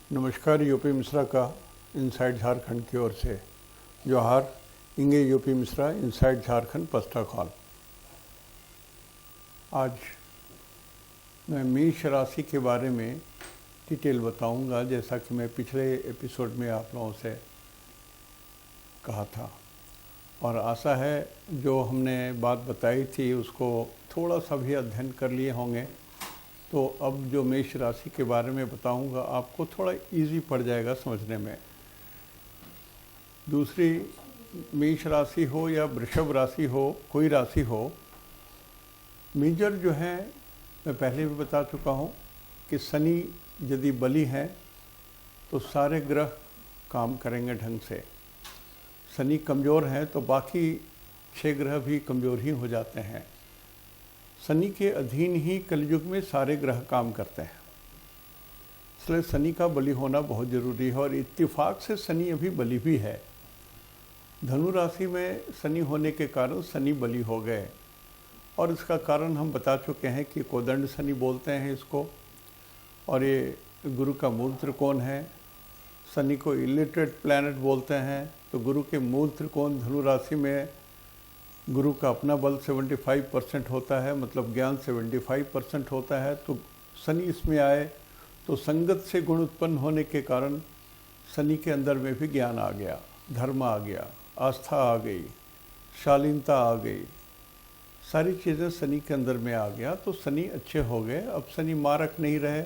नमस्कार। यूपी मिश्रा का इनसाइड झारखंड की ओर से जोहार। इंगे यूपी मिश्रा, इनसाइड झारखंड, पस्ता कॉल। आज मैं मेष राशि के बारे में डिटेल बताऊंगा, जैसा कि मैं पिछले एपिसोड में आप लोगों से कहा था, और आशा है जो हमने बात बताई थी उसको थोड़ा सा भी अध्ययन कर लिए होंगे। तो अब जो मेष राशि के बारे में बताऊंगा आपको थोड़ा इजी पड़ जाएगा समझने में। दूसरी, मेष राशि हो या वृषभ राशि हो, कोई राशि हो, मेजर जो है मैं पहले भी बता चुका हूँ कि शनि यदि बली हैं तो सारे ग्रह काम करेंगे ढंग से। शनि कमज़ोर हैं तो बाकी 6 ग्रह भी कमज़ोर ही हो जाते हैं। शनि के अधीन ही कलयुग में सारे ग्रह काम करते हैं, इसलिए शनि का बलि होना बहुत ज़रूरी है। और इत्तेफाक से शनि अभी बलि भी है। धनु राशि में शनि होने के कारण शनि बलि हो गए, और इसका कारण हम बता चुके हैं कि कोदंड शनि बोलते हैं इसको, और ये गुरु का मूल त्रिकोण है। शनि को इलिटरेट प्लैनेट बोलते हैं, तो गुरु के मूल त्रिकोण धनु राशि में गुरु का अपना बल 75% होता है, मतलब ज्ञान 75% होता है। तो शनि इसमें आए तो संगत से गुण उत्पन्न होने के कारण शनि के अंदर में भी ज्ञान आ गया, धर्म आ गया, आस्था आ गई, शालीनता आ गई, सारी चीज़ें शनि के अंदर में आ गया। तो शनि अच्छे हो गए। अब शनि मारक नहीं रहे,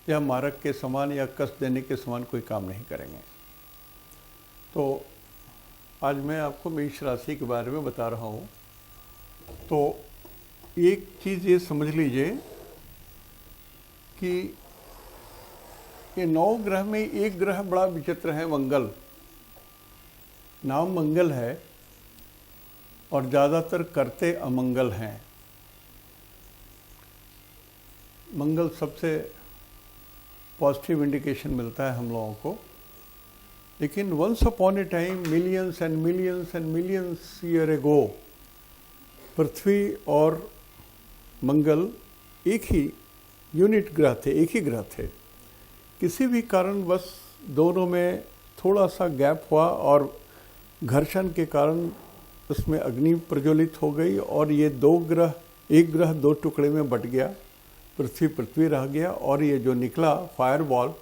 या मारक के समान या कष्ट देने के समान कोई काम नहीं करेंगे। तो आज मैं आपको मेष राशि के बारे में बता रहा हूँ। तो एक चीज़ ये समझ लीजिए कि ये 9 ग्रह में एक ग्रह बड़ा विचित्र है, मंगल। नाम मंगल है और ज़्यादातर करते अमंगल हैं। मंगल सबसे पॉजिटिव इंडिकेशन मिलता है हम लोगों को, लेकिन once upon a time, millions and millions and millions year ago, पृथ्वी और मंगल एक ही यूनिट ग्रह थे, एक ही ग्रह थे। किसी भी कारण बस दोनों में थोड़ा सा गैप हुआ और घर्षण के कारण उसमें अग्नि प्रज्वलित हो गई, और ये 2 ग्रह, एक ग्रह 2 टुकड़े में बट गया। पृथ्वी रह गया, और ये जो निकला फायरबॉल,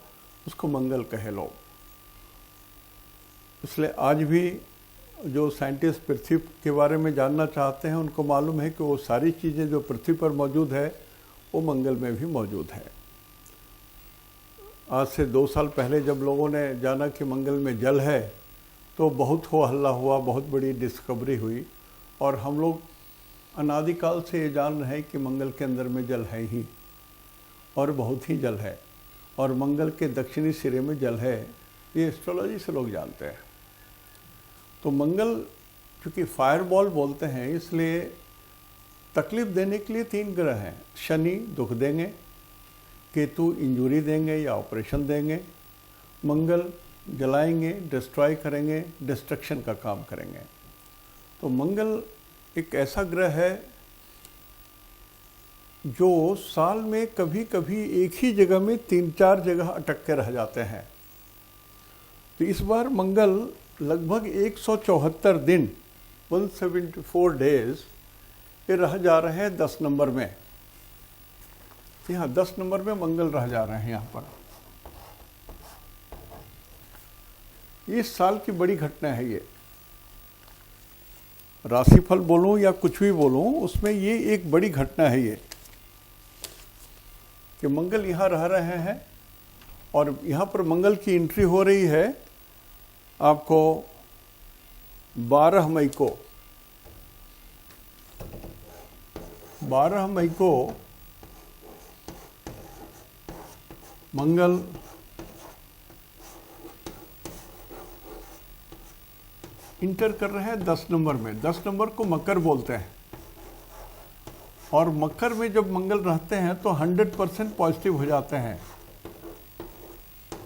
उसको मंगल कहे लोग। इसलिए आज भी जो साइंटिस्ट पृथ्वी के बारे में जानना चाहते हैं उनको मालूम है कि वो सारी चीज़ें जो पृथ्वी पर मौजूद है वो मंगल में भी मौजूद है। आज से 2 साल पहले जब लोगों ने जाना कि मंगल में जल है तो बहुत हो हल्ला हुआ, बहुत बड़ी डिस्कवरी हुई, और हम लोग अनादिकाल से ये जान रहे हैं कि मंगल के अंदर में जल है ही, और बहुत ही जल है, और मंगल के दक्षिणी सिरे में जल है। ये एस्ट्रोलॉजी से लोग जानते हैं। तो मंगल चूँकि फायरबॉल बोलते हैं, इसलिए तकलीफ देने के लिए 3 ग्रह हैं। शनि दुख देंगे, केतु इंजरी देंगे या ऑपरेशन देंगे, मंगल जलाएंगे, डिस्ट्रॉय करेंगे, डिस्ट्रक्शन का काम करेंगे। तो मंगल एक ऐसा ग्रह है जो साल में कभी कभी एक ही जगह में 3-4 जगह अटक के रह जाते हैं। तो इस बार मंगल लगभग 174 दिन, 174 डेज, ये रह जा रहे हैं 10 नंबर में। यहाँ 10 नंबर में मंगल रह जा रहे हैं यहाँ पर। इस साल की बड़ी घटना है ये। राशिफल बोलूं या कुछ भी बोलूं, उसमें ये एक बड़ी घटना है ये, कि मंगल यहाँ रह रहे हैं, और यहाँ पर मंगल की एंट्री हो रही है आपको 12 मई को। 12 मई को मंगल इंटर कर रहे हैं 10 नंबर में। 10 नंबर को मकर बोलते हैं, और मकर में जब मंगल रहते हैं तो 100% पॉजिटिव हो जाते हैं,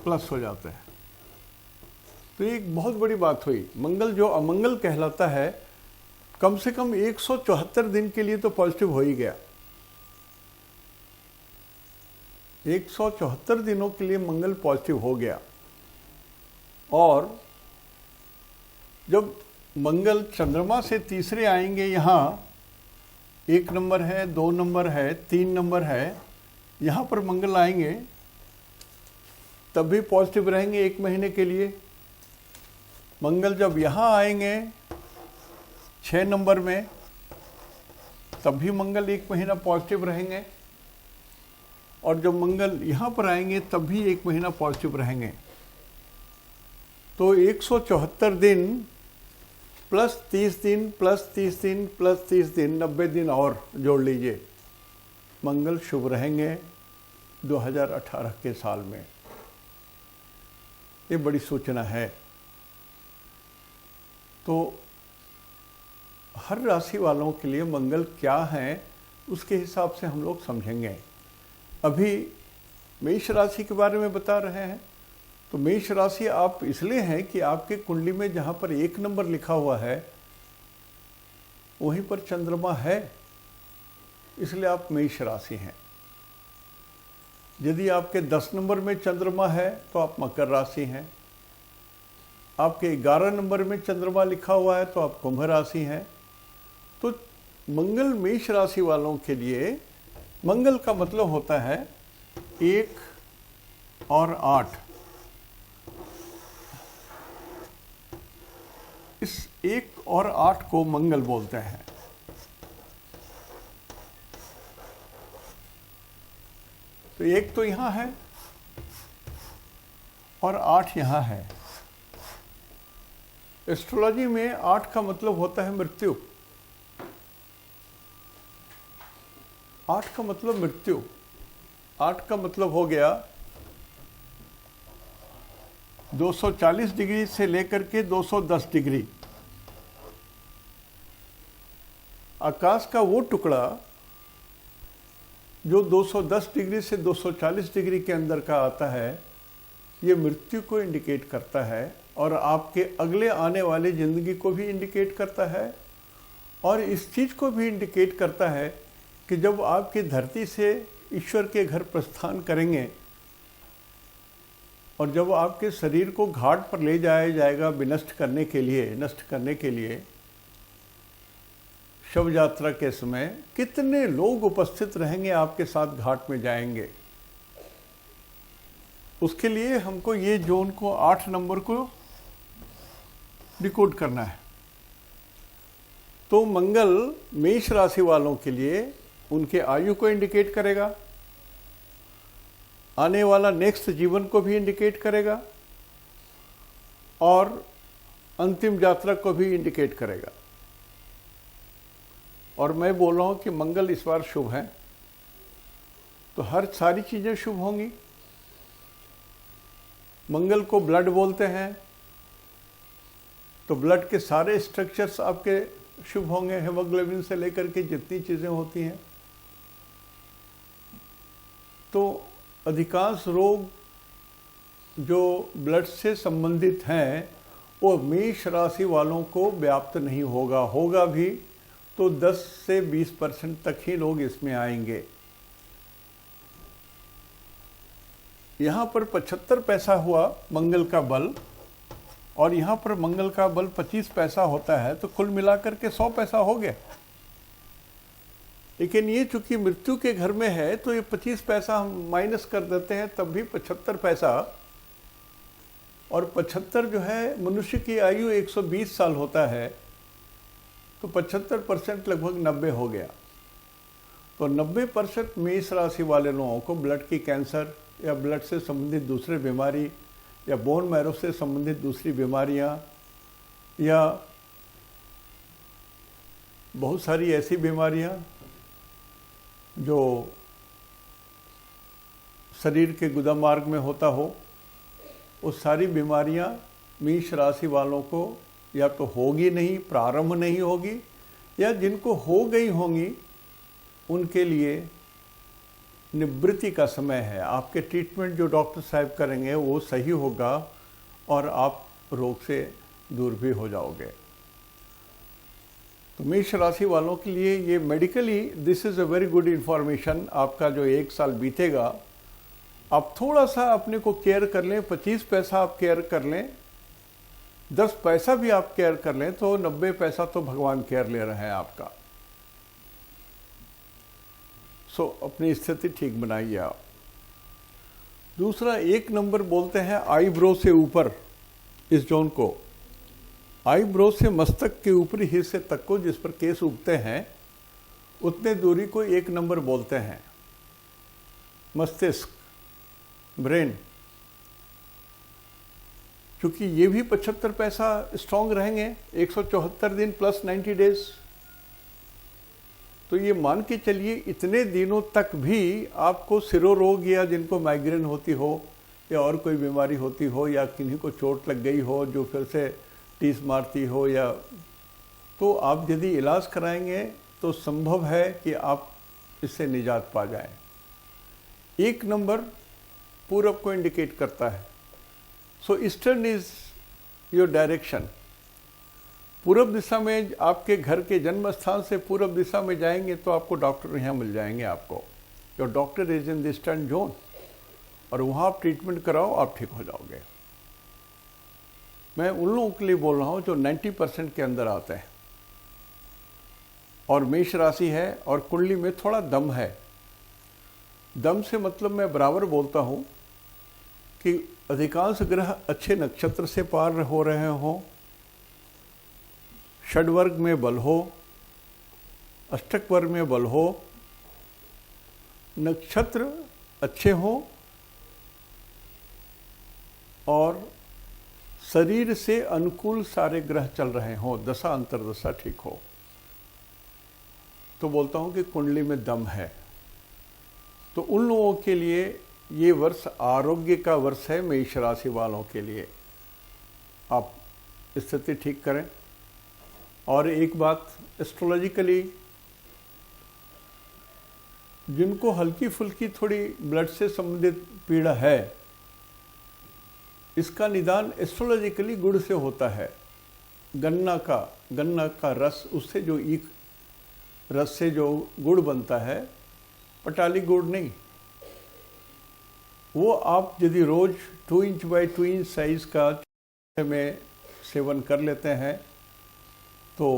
प्लस हो जाते हैं। तो एक बहुत बड़ी बात हुई। मंगल जो अमंगल कहलाता है, कम से कम 174 दिन के लिए तो पॉजिटिव हो ही गया। 174 दिनों के लिए मंगल पॉजिटिव हो गया, और जब मंगल चंद्रमा से तीसरे आएंगे, यहाँ 1 नंबर है, 2 नंबर है, 3 नंबर है, यहाँ पर मंगल आएंगे तब भी पॉजिटिव रहेंगे 1 महीने के लिए। मंगल जब यहाँ आएंगे 6 नंबर में, तब भी मंगल 1 महीना पॉजिटिव रहेंगे, और जब मंगल यहाँ पर आएंगे तब भी 1 महीना पॉजिटिव रहेंगे। तो 174 दिन प्लस 30 दिन प्लस 30 दिन प्लस 30 दिन, 90 दिन और जोड़ लीजिए, मंगल शुभ रहेंगे 2018 के साल में। ये बड़ी सूचना है। तो हर राशि वालों के लिए मंगल क्या है उसके हिसाब से हम लोग समझेंगे। अभी मेष राशि के बारे में बता रहे हैं। तो मेष राशि आप इसलिए हैं कि आपके कुंडली में जहाँ पर 1 नंबर लिखा हुआ है वहीं पर चंद्रमा है, इसलिए आप मेष राशि हैं। यदि आपके 10 नंबर में चंद्रमा है तो आप मकर राशि हैं। आपके 11 नंबर में चंद्रमा लिखा हुआ है तो आप कुंभ राशि हैं। तो मंगल मेष राशि वालों के लिए, मंगल का मतलब होता है 1 और 8। इस 1 और 8 को मंगल बोलते हैं। तो 1 तो यहाँ है और 8 यहाँ है। एस्ट्रोलॉजी में 8 का मतलब होता है मृत्यु। 8 का मतलब मृत्यु। 8 का मतलब हो गया 240 डिग्री से लेकर के 210 डिग्री। आकाश का वो टुकड़ा जो 210 डिग्री से 240 डिग्री के अंदर का आता है, ये मृत्यु को इंडिकेट करता है और आपके अगले आने वाली ज़िंदगी को भी इंडिकेट करता है। और इस चीज़ को भी इंडिकेट करता है कि जब आपकी धरती से ईश्वर के घर प्रस्थान करेंगे और जब आपके शरीर को घाट पर ले जाया जाएगा नष्ट करने के लिए शव यात्रा के समय कितने लोग उपस्थित रहेंगे आपके साथ घाट में जाएंगे। उसके लिए हमको ये जोन को 8 नंबर को डिकोड करना है। तो मंगल मेष राशि वालों के लिए उनके आयु को इंडिकेट करेगा, आने वाला नेक्स्ट जीवन को भी इंडिकेट करेगा और अंतिम यात्रा को भी इंडिकेट करेगा। और मैं बोल रहा हूं कि मंगल इस बार शुभ है, तो हर सारी चीजें शुभ होंगी। मंगल को ब्लड बोलते हैं, तो ब्लड के सारे स्ट्रक्चर्स आपके शुभ होंगे, हेमोग्लोबिन से लेकर के जितनी चीजें होती हैं। तो अधिकांश रोग जो ब्लड से संबंधित हैं वो मेष राशि वालों को व्याप्त नहीं होगा भी तो 10 से 20% तक ही लोग इसमें आएंगे। यहाँ पर 75 पैसा हुआ मंगल का बल और यहाँ पर मंगल का बल 25 पैसा होता है, तो कुल मिलाकर के 100 पैसा हो गया। लेकिन ये चूंकि मृत्यु के घर में है तो ये 25 पैसा हम माइनस कर देते हैं, तब भी 75 पैसा। और 75 जो है, मनुष्य की आयु 120 साल होता है, तो 75% लगभग 90 हो गया। तो 90% मेष राशि वाले लोगों को ब्लड की कैंसर या ब्लड से संबंधित दूसरे बीमारी या बोन मैरो से संबंधित दूसरी बीमारियां या बहुत सारी ऐसी बीमारियां जो शरीर के गुदा मार्ग में होता हो, वो सारी बीमारियां मेष राशि वालों को या तो होगी नहीं, प्रारंभ नहीं होगी, या जिनको हो गई होंगी उनके लिए निवृत्ति का समय है। आपके ट्रीटमेंट जो डॉक्टर साहब करेंगे वो सही होगा और आप रोग से दूर भी हो जाओगे। तो मेष राशि वालों के लिए ये medically this is a very good information. आपका जो 1 साल बीतेगा आप थोड़ा सा अपने को केयर कर लें, 25 पैसा आप केयर कर लें, 10 पैसा भी आप केयर कर लें, तो 90 पैसा तो भगवान केयर ले रहे हैं आपका। सो अपनी स्थिति ठीक बनाइए आप। दूसरा, 1 नंबर बोलते हैं आईब्रो से ऊपर, इस जोन को, आईब्रो से मस्तक के ऊपरी हिस्से तक को, जिस पर केस उगते हैं, उतने दूरी को 1 नंबर बोलते हैं। मस्तिष्क, ब्रेन, क्योंकि ये भी 75 पैसा स्ट्रांग रहेंगे 174 दिन प्लस 90 डेज। तो ये मान के चलिए इतने दिनों तक भी आपको सिरोरोग या जिनको माइग्रेन होती हो या और कोई बीमारी होती हो या किन्हीं को चोट लग गई हो जो फिर से टीस मारती हो, या तो आप यदि इलाज कराएंगे तो संभव है कि आप इससे निजात पा जाएं। 1 नंबर पूरब को इंडिकेट करता है। सो ईस्टर्न इज योर डायरेक्शन। पूरब दिशा में, आपके घर के जन्म स्थान से पूरब दिशा में जाएंगे तो आपको डॉक्टर यहाँ मिल जाएंगे आपको। Your doctor is in the eastern zone, और वहाँ आप ट्रीटमेंट कराओ, आप ठीक हो जाओगे। मैं उन लोगों के लिए बोल रहा हूँ जो 90% के अंदर आते हैं और मेष राशि है और कुंडली में थोड़ा दम है। दम से मतलब मैं बराबर बोलता हूँ कि अधिकांश ग्रह अच्छे नक्षत्र से पार हो रहे हों, षड्वर्ग में बल हो, अष्टक वर्ग में बल हो, नक्षत्र अच्छे हों और शरीर से अनुकूल सारे ग्रह चल रहे हों, दशा अंतर्दशा ठीक हो, तो बोलता हूं कि कुंडली में दम है। तो उन लोगों के लिए ये वर्ष आरोग्य का वर्ष है। मेष राशि वालों के लिए आप स्थिति ठीक करें। और एक बात, एस्ट्रोलॉजिकली जिनको हल्की फुल्की थोड़ी ब्लड से संबंधित पीड़ा है, इसका निदान एस्ट्रोलॉजिकली गुड़ से होता है। गन्ना का रस, उससे जो ईख रस से जो गुड़ बनता है, पटाली गुड़ नहीं, वो आप यदि रोज 2 इंच बाई 2 इंच साइज का में सेवन कर लेते हैं तो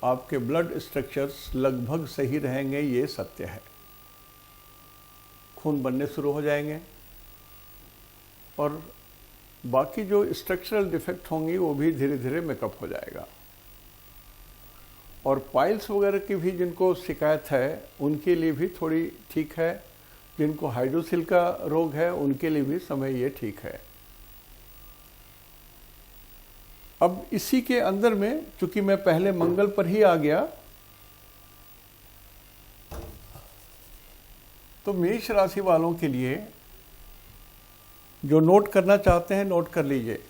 आपके ब्लड स्ट्रक्चर्स लगभग सही रहेंगे, ये सत्य है। खून बनने शुरू हो जाएंगे और बाकी जो स्ट्रक्चरल डिफेक्ट होंगी वो भी धीरे धीरे मेकअप हो जाएगा। और पाइल्स वगैरह की भी जिनको शिकायत है उनके लिए भी थोड़ी ठीक है। जिनको हाइड्रोसिल का रोग है उनके लिए भी समय ये ठीक है। अब इसी के अंदर में, चूंकि मैं पहले मंगल पर ही आ गया, तो मेष राशि वालों के लिए जो नोट करना चाहते हैं नोट कर लीजिए।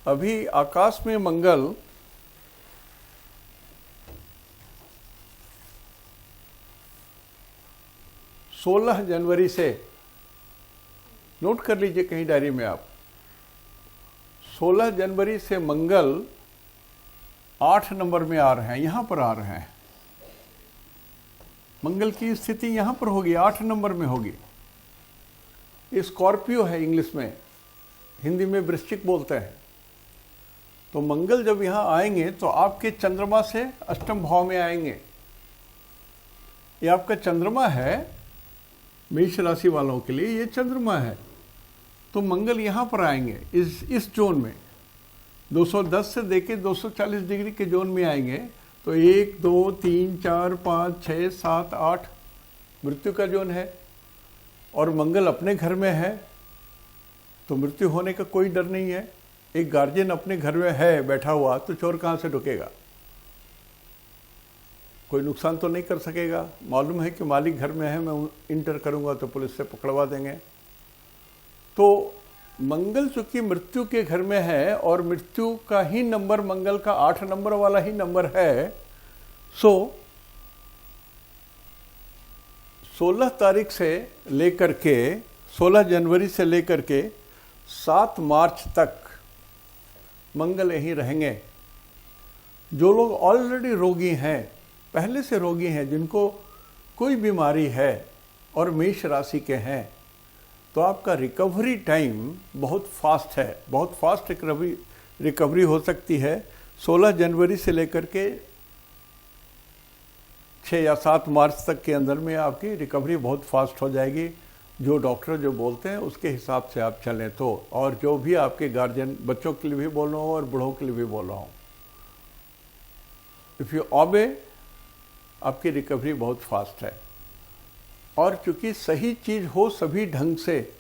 अभी आकाश में मंगल सोलह जनवरी से, नोट कर लीजिए कहीं डायरी में आप, 16 जनवरी से मंगल 8 नंबर में आ रहे हैं, यहां पर आ रहे हैं। मंगल की स्थिति यहां पर होगी, 8 नंबर में होगी। ये स्कॉर्पियो है इंग्लिश में, हिंदी में वृश्चिक बोलते हैं। तो मंगल जब यहां आएंगे तो आपके चंद्रमा से अष्टम भाव में आएंगे। ये आपका चंद्रमा है, मेष राशि वालों के लिए ये चंद्रमा है। तो मंगल यहां पर आएंगे इस जोन में, 210 से देके 240 डिग्री के जोन में आएंगे। तो 1 2 3 4 5 6 7 8 मृत्यु का जोन है। और मंगल अपने घर में है तो मृत्यु होने का कोई डर नहीं है। एक गार्जियन अपने घर में है बैठा हुआ तो चोर कहां से ढुकेगा, कोई नुकसान तो नहीं कर सकेगा। मालूम है कि मालिक घर में है, मैं इंटर करूंगा तो पुलिस से पकड़वा देंगे। तो मंगल चूंकि मृत्यु के घर में है और मृत्यु का ही नंबर मंगल का 8 नंबर वाला ही नंबर है। सो 16 तारीख से लेकर के 16 जनवरी से लेकर के 7 मार्च तक मंगल यहीं रहेंगे। जो लोग ऑलरेडी रोगी हैं, पहले से रोगी हैं, जिनको कोई बीमारी है और मेष राशि के हैं, तो आपका रिकवरी टाइम बहुत फास्ट है, बहुत फास्ट रिकवरी हो सकती है। 16 जनवरी से लेकर के 6 या 7 मार्च तक के अंदर में आपकी रिकवरी बहुत फास्ट हो जाएगी। जो डॉक्टर जो बोलते हैं उसके हिसाब से आप चलें तो, और जो भी आपके गार्जियन, बच्चों के लिए भी बोल रहा हूँ और बूढ़ों के लिए भी बोल रहा हूँ, इफ़ यू ऑबे, आपकी रिकवरी बहुत फास्ट है। और चूंकि सही चीज़ हो सभी ढंग से,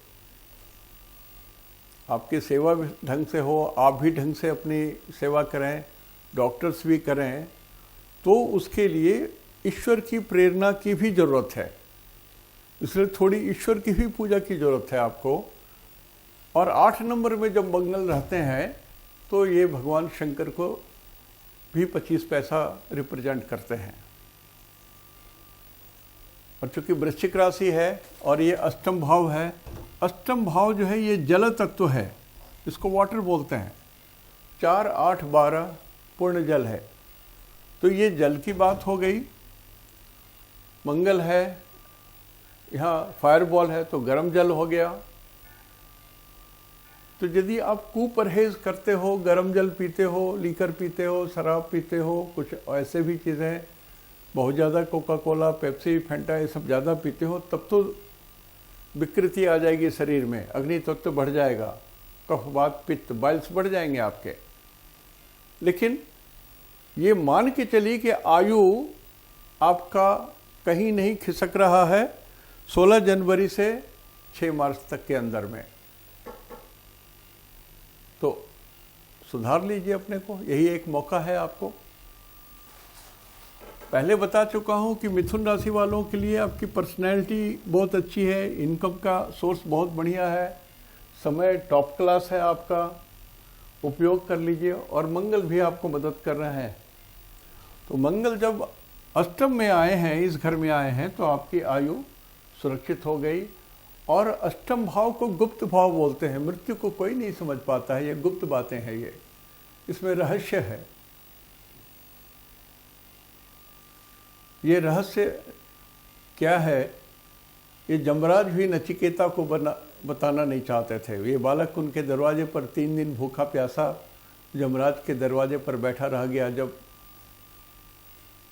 आपकी सेवा भी ढंग से हो, आप भी ढंग से अपनी सेवा करें, डॉक्टर्स भी करें, तो उसके लिए ईश्वर की प्रेरणा की भी ज़रूरत है। इसलिए थोड़ी ईश्वर की भी पूजा की ज़रूरत है आपको। और 8 नंबर में जब मंगल रहते हैं तो ये भगवान शंकर को भी 25 पैसा रिप्रेजेंट करते हैं। और चूंकि वृश्चिक राशि है और ये अष्टम भाव है, अष्टम भाव जो है ये जल तत्व है, इसको वाटर बोलते हैं। 4, 8, 12 पूर्ण जल है, तो ये जल की बात हो गई। मंगल है, यहाँ फायरबॉल है तो गर्म जल हो गया। तो यदि आप कुपरहेज करते हो, गर्म जल पीते हो, लीकर पीते हो, शराब पीते हो, कुछ ऐसे भी चीज़ें, बहुत ज़्यादा कोका कोला, पेप्सी, फेंटा ये सब ज़्यादा पीते हो, तब तो विकृति आ जाएगी शरीर में, अग्नि तत्व बढ़ जाएगा, कफ वात पित्त बाइल्स बढ़ जाएंगे आपके। लेकिन ये मान के चलिए कि आयु आपका कहीं नहीं खिसक रहा है 16 जनवरी से 6 मार्च तक के अंदर में, तो सुधार लीजिए अपने को, यही एक मौका है आपको। पहले बता चुका हूं कि मिथुन राशि वालों के लिए आपकी पर्सनैलिटी बहुत अच्छी है, इनकम का सोर्स बहुत बढ़िया है, समय टॉप क्लास है आपका, उपयोग कर लीजिए। और मंगल भी आपको मदद कर रहे हैं। तो मंगल जब अष्टम में आए हैं, इस घर में आए हैं, तो आपकी आयु सुरक्षित हो गई। और अष्टम भाव को गुप्त भाव बोलते हैं, मृत्यु को कोई नहीं समझ पाता है, ये गुप्त बातें हैं, ये इसमें रहस्य है। ये रहस्य क्या है, ये जमराज भी नचिकेता को बताना नहीं चाहते थे। ये बालक उनके दरवाजे पर 3 दिन भूखा प्यासा जमराज के दरवाजे पर बैठा रह गया। जब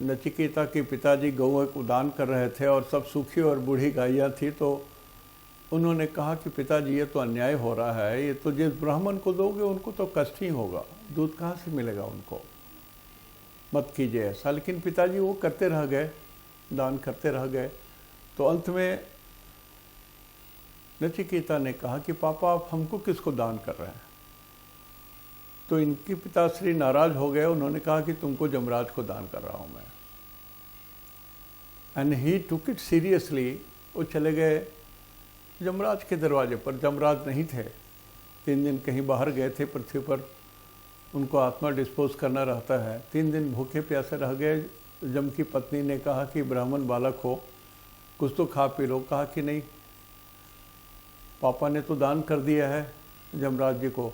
नचिकेता के पिताजी गौ को दान कर रहे थे और सब सूखी और बूढ़ी गायें थी, तो उन्होंने कहा कि पिताजी ये तो अन्याय हो रहा है, ये तो जिस ब्राह्मण को दोगे उनको तो कष्ट ही होगा, दूध कहाँ से मिलेगा उनको, मत कीजिए ऐसा। लेकिन पिताजी वो करते रह गए, दान करते रह गए। तो अंत में नचिकेता ने कहा कि पापा आप हमको किसको दान कर रहे हैं। तो इनके पिताश्री नाराज हो गए, उन्होंने कहा कि तुमको जमराज को दान कर रहा हूं मैं। And he took it seriously. वो चले गए जमराज के दरवाजे पर, जमराज नहीं थे, 3 दिन कहीं बाहर गए थे पृथ्वी पर, उनको आत्मा डिस्पोज करना रहता है। 3 दिन भूखे प्यासे रह गए। जम की पत्नी ने कहा कि ब्राह्मण बालक हो, कुछ तो खा पी लो। कहा कि नहीं, पापा ने तो दान कर दिया है जमराज जी को,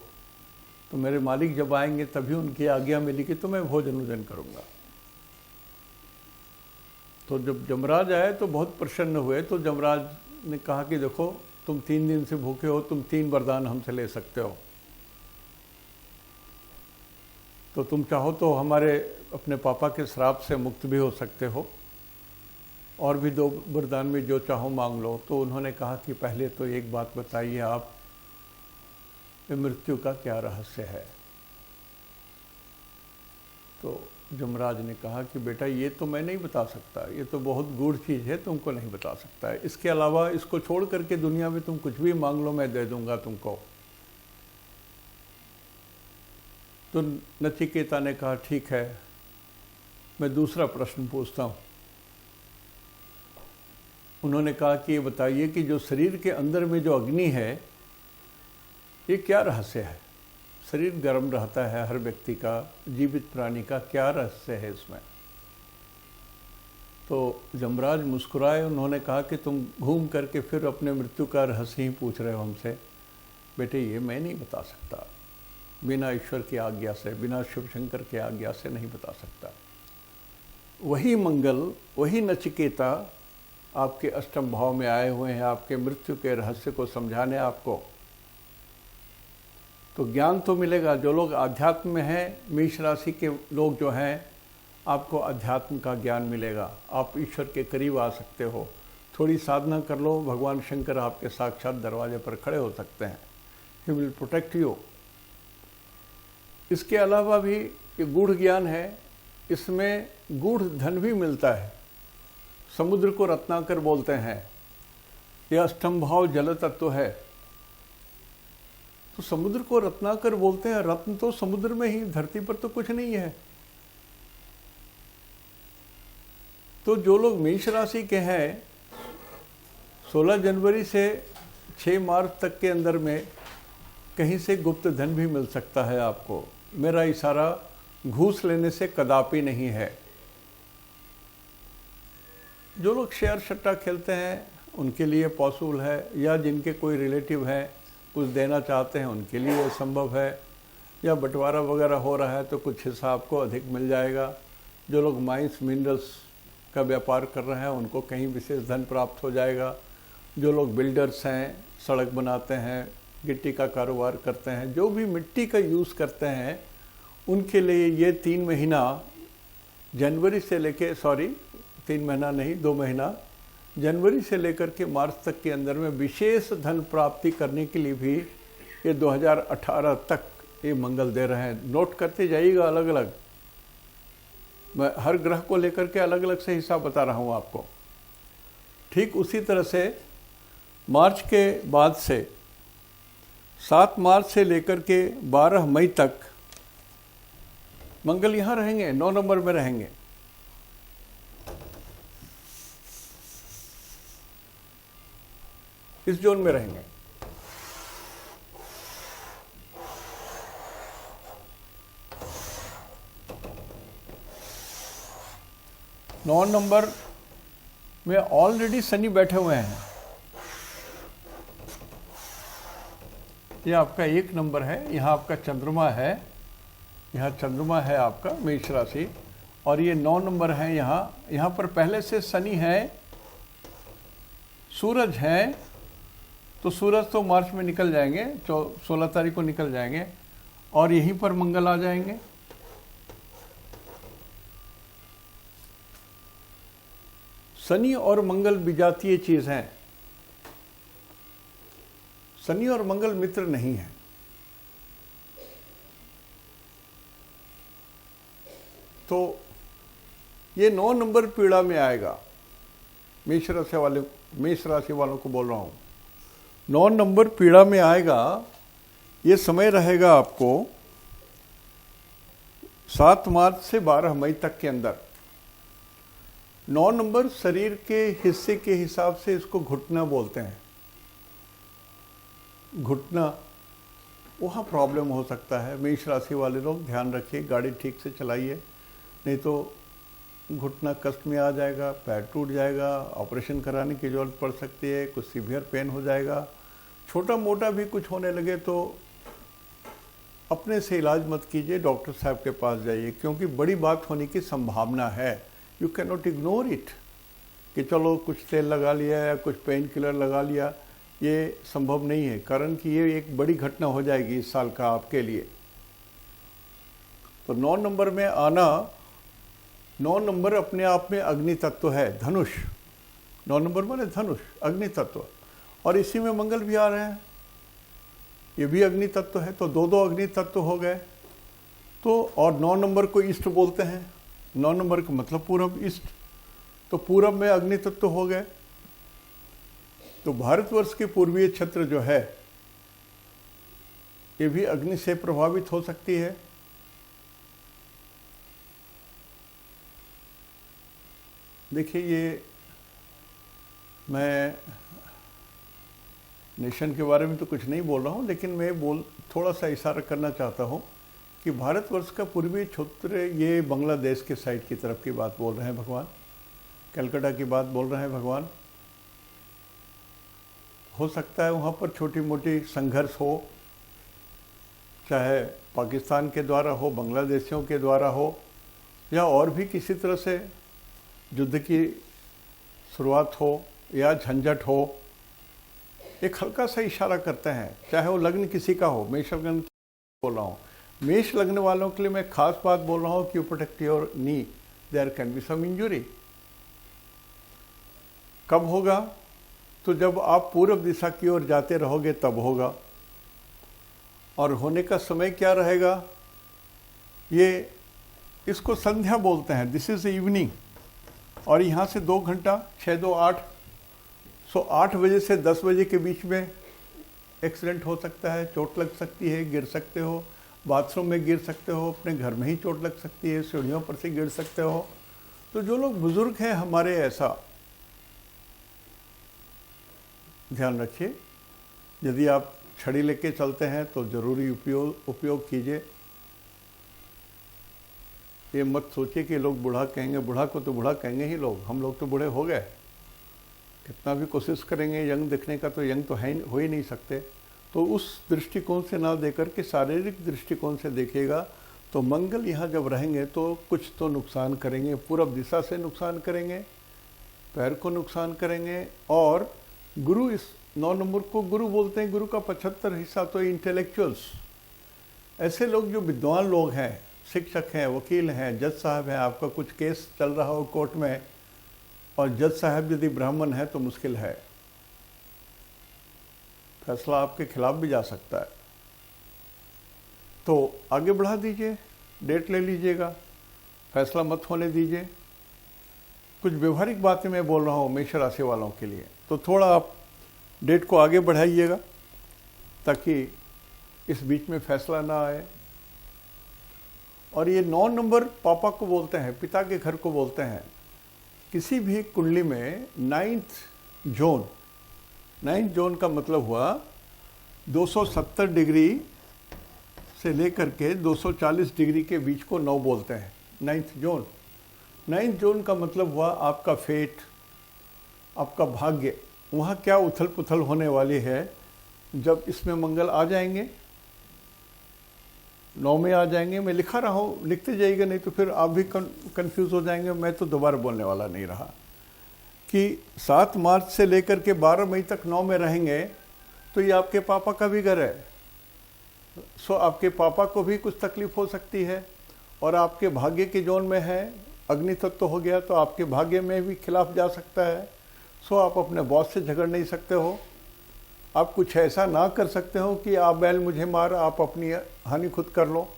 तो मेरे मालिक जब आएंगे तभी उनकी आज्ञा मिलेगी तो मैं भोजन वोजन करूँगा। तो जब जमराज आए तो बहुत प्रसन्न हुए। तो जमराज ने कहा कि देखो तुम 3 दिन से भूखे हो, तुम 3 वरदान हमसे ले सकते हो, तो तुम चाहो तो हमारे अपने पापा के श्राप से मुक्त भी हो सकते हो, और भी 2 वरदान में जो चाहो मांग लो। तो उन्होंने कहा कि पहले तो एक बात बताइए आप, मृत्यु का क्या रहस्य है। तो जमराज ने कहा कि बेटा ये तो मैं नहीं बता सकता, ये तो बहुत गूढ़ चीज़ है, तुमको नहीं बता सकता है। इसके अलावा इसको छोड़ करके दुनिया में तुम कुछ भी मांग लो, मैं दे दूंगा तुमको। तो नचिकेता ने कहा ठीक है, मैं दूसरा प्रश्न पूछता हूँ। उन्होंने कहा कि ये बताइए कि जो शरीर के अंदर में जो अग्नि है, ये क्या रहस्य है। शरीर गर्म रहता है हर व्यक्ति का, जीवित प्राणी का, क्या रहस्य है इसमें। तो जमराज मुस्कुराए, उन्होंने कहा कि तुम घूम करके फिर अपने मृत्यु का रहस्य ही पूछ रहे हो हमसे। बेटे ये मैं नहीं बता सकता, बिना ईश्वर की आज्ञा से, बिना शिव शंकर की आज्ञा से नहीं बता सकता। वही मंगल, वही नचिकेता आपके अष्टम भाव में आए हुए हैं आपके मृत्यु के रहस्य को समझाने आपको। तो ज्ञान तो मिलेगा। जो लोग आध्यात्म में हैं, मेष राशि के लोग जो हैं, आपको अध्यात्म का ज्ञान मिलेगा, आप ईश्वर के करीब आ सकते हो। थोड़ी साधना कर लो, भगवान शंकर आपके साक्षात दरवाजे पर खड़े हो सकते हैं। He will protect you. इसके अलावा भी ये गूढ़ ज्ञान है, इसमें गूढ़ धन भी मिलता है। समुद्र को रत्नाकर बोलते हैं। यह अष्टम भाव जल तत्व है, तो समुद्र को रत्नाकर बोलते हैं। रत्न तो समुद्र में ही, धरती पर तो कुछ नहीं है। तो जो लोग मेष राशि के हैं, 16 जनवरी से 6 मार्च तक के अंदर में कहीं से गुप्त धन भी मिल सकता है आपको। मेरा इशारा घूस लेने से कदापि नहीं है। जो लोग शेयर सट्टा खेलते हैं उनके लिए पॉसिबल है, या जिनके कोई रिलेटिव हैं कुछ देना चाहते हैं उनके लिए ये संभव है, या बंटवारा वगैरह हो रहा है तो कुछ हिस्सा आपको अधिक मिल जाएगा। जो लोग माइंस मिनरल्स का व्यापार कर रहे हैं उनको कहीं विशेष धन प्राप्त हो जाएगा। जो लोग बिल्डर्स हैं, सड़क बनाते हैं, गिट्टी का कारोबार करते हैं, जो भी मिट्टी का यूज़ करते हैं, उनके लिए ये 3 महीना जनवरी से लेके 3 महीना नहीं 2 महीना जनवरी से लेकर के मार्च तक के अंदर में विशेष धन प्राप्ति करने के लिए भी ये 2018 तक ये मंगल दे रहे हैं। नोट करते जाइएगा अलग अलग। मैं हर ग्रह को लेकर के अलग अलग से हिसाब बता रहा हूँ आपको। ठीक उसी तरह से मार्च के बाद से 7 मार्च से लेकर के 12 मई तक मंगल यहाँ रहेंगे, 9 नंबर में रहेंगे। इस जोन में रहेंगे। नौ नंबर में ऑलरेडी शनि बैठे हुए हैं। ये आपका 1 नंबर है, यहाँ आपका चंद्रमा है, यहाँ चंद्रमा है आपका मेष राशि, और ये 9 नंबर है। यहाँ पर पहले से शनि है, सूरज है, तो सूरज तो मार्च में निकल जाएंगे, 16 तारीख को निकल जाएंगे, और यहीं पर मंगल आ जाएंगे। शनि और मंगल विजातीय चीज हैं। शनि और मंगल मित्र नहीं है। तो ये 9 नंबर पीड़ा में आएगा। मेष राशि वालों को बोल रहा हूं, 9 नंबर पीड़ा में आएगा। ये समय रहेगा आपको 7 मार्च से 12 मई तक के अंदर। 9 नंबर शरीर के हिस्से के हिसाब से इसको घुटना बोलते हैं। घुटना, वहाँ प्रॉब्लम हो सकता है। मेष राशि वाले लोग ध्यान रखिए, गाड़ी ठीक से चलाइए, नहीं तो घुटना कष्ट में आ जाएगा, पैर टूट जाएगा, ऑपरेशन कराने की ज़रूरत पड़ सकती है, कुछ सीवियर पेन हो जाएगा। छोटा मोटा भी कुछ होने लगे तो अपने से इलाज मत कीजिए, डॉक्टर साहब के पास जाइए, क्योंकि बड़ी बात होने की संभावना है। You can not ignore it कि चलो कुछ तेल लगा लिया या कुछ पेन किलर लगा लिया, ये संभव नहीं है, कारण कि ये एक बड़ी घटना हो जाएगी इस साल का आपके लिए। तो 9 नंबर में आना, 9 नंबर अपने आप में अग्नि तत्व है, धनुष। 9 नंबर माने धनुष, अग्नि तत्व, और इसी में मंगल भी आ रहे हैं, ये भी अग्नि तत्व है। तो 2 अग्नि तत्व हो गए। तो और 9 नंबर को ईस्ट बोलते हैं। 9 नंबर का मतलब पूरब, ईस्ट, तो पूरब में अग्नि तत्व हो गए। तो भारतवर्ष के पूर्वीय क्षेत्र जो है ये भी अग्नि से प्रभावित हो सकती है। देखिए, ये मैं नेशन के बारे में तो कुछ नहीं बोल रहा हूँ, लेकिन मैं थोड़ा सा इशारा करना चाहता हूँ कि भारतवर्ष का पूर्वी क्षेत्र, ये बांग्लादेश के साइड की तरफ की बात बोल रहे हैं भगवान, कलकत्ता की बात बोल रहे हैं भगवान। हो सकता है वहाँ पर छोटी मोटी संघर्ष हो, चाहे पाकिस्तान के द्वारा हो, बांग्लादेशियों के द्वारा हो, या और भी किसी तरह से युद्ध की शुरुआत हो या झंझट हो, एक हल्का सा इशारा करते हैं, चाहे वो लग्न किसी का हो। मेष लग्न बोल रहा हूँ, मेष लग्न वालों के लिए मैं खास बात बोल रहा हूँ कि protect your knee, there can be some injury. कब होगा? तो जब आप पूर्व दिशा की ओर जाते रहोगे तब होगा। और होने का समय क्या रहेगा? ये इसको संध्या बोलते हैं, दिस इज इवनिंग। और यहाँ से 2 घंटा 6 2 8, सो 8 बजे से 10 बजे के बीच में एक्सीडेंट हो सकता है, चोट लग सकती है, गिर सकते हो, बाथरूम में गिर सकते हो, अपने घर में ही चोट लग सकती है, सीढ़ियों पर से गिर सकते हो। तो जो लोग बुजुर्ग हैं हमारे, ऐसा ध्यान रखिए। यदि आप छड़ी लेके चलते हैं तो जरूरी उपयोग कीजिए। ये मत सोचिए कि लोग बूढ़ा कहेंगे, बूढ़ा को तो बूढ़ा कहेंगे ही लोग, हम लोग तो बूढ़े हो गए। कितना भी कोशिश करेंगे यंग दिखने का तो यंग तो हो ही नहीं सकते। तो उस दृष्टिकोण से ना देकर के शारीरिक दृष्टिकोण से देखिएगा तो मंगल यहाँ जब रहेंगे तो कुछ तो नुकसान करेंगे, पूर्व दिशा से नुकसान करेंगे, पैर को नुकसान करेंगे। और गुरु, इस 9 नंबर को गुरु बोलते हैं। गुरु का 75 हिस्सा तो इंटेलेक्चुअल्स, ऐसे लोग जो विद्वान लोग हैं, शिक्षक हैं, वकील हैं, जज साहब हैं। आपका कुछ केस चल रहा हो कोर्ट में और जज साहब यदि ब्राह्मण है तो मुश्किल है, फैसला आपके खिलाफ भी जा सकता है। तो आगे बढ़ा दीजिए, डेट ले लीजिएगा, फैसला मत होने दीजिए। कुछ व्यवहारिक बातें मैं बोल रहा हूँ मेष राशि वालों के लिए, तो थोड़ा आप डेट को आगे बढ़ाइएगा ताकि इस बीच में फैसला ना आए। और ये 9 नंबर पापा को बोलते हैं, पिता के घर को बोलते हैं। किसी भी कुंडली में 9th जोन का मतलब हुआ 270 डिग्री से लेकर के 240 डिग्री के बीच को 9 बोलते हैं। 9th जोन का मतलब हुआ आपका फेट, आपका भाग्य। वहाँ क्या उथल पुथल होने वाली है जब इसमें मंगल आ जाएंगे, 9 में आ जाएंगे। मैं लिखा रहा हूँ, लिखते जाइएगा, नहीं तो फिर आप भी कंफ्यूज हो जाएंगे। मैं तो दोबारा बोलने वाला नहीं रहा कि 7 मार्च से लेकर के 12 मई तक 9 में रहेंगे तो ये आपके पापा का भी घर है। सो आपके पापा को भी कुछ तकलीफ हो सकती है। और आपके भाग्य के जोन में है, अग्नि तत्व हो गया तो आपके भाग्य में भी खिलाफ जा सकता है। सो आप अपने बॉस से झगड़ नहीं सकते हो। आप कुछ ऐसा ना कर सकते हो कि आप बैल मुझे मार, आप अपनी हानि खुद कर लो।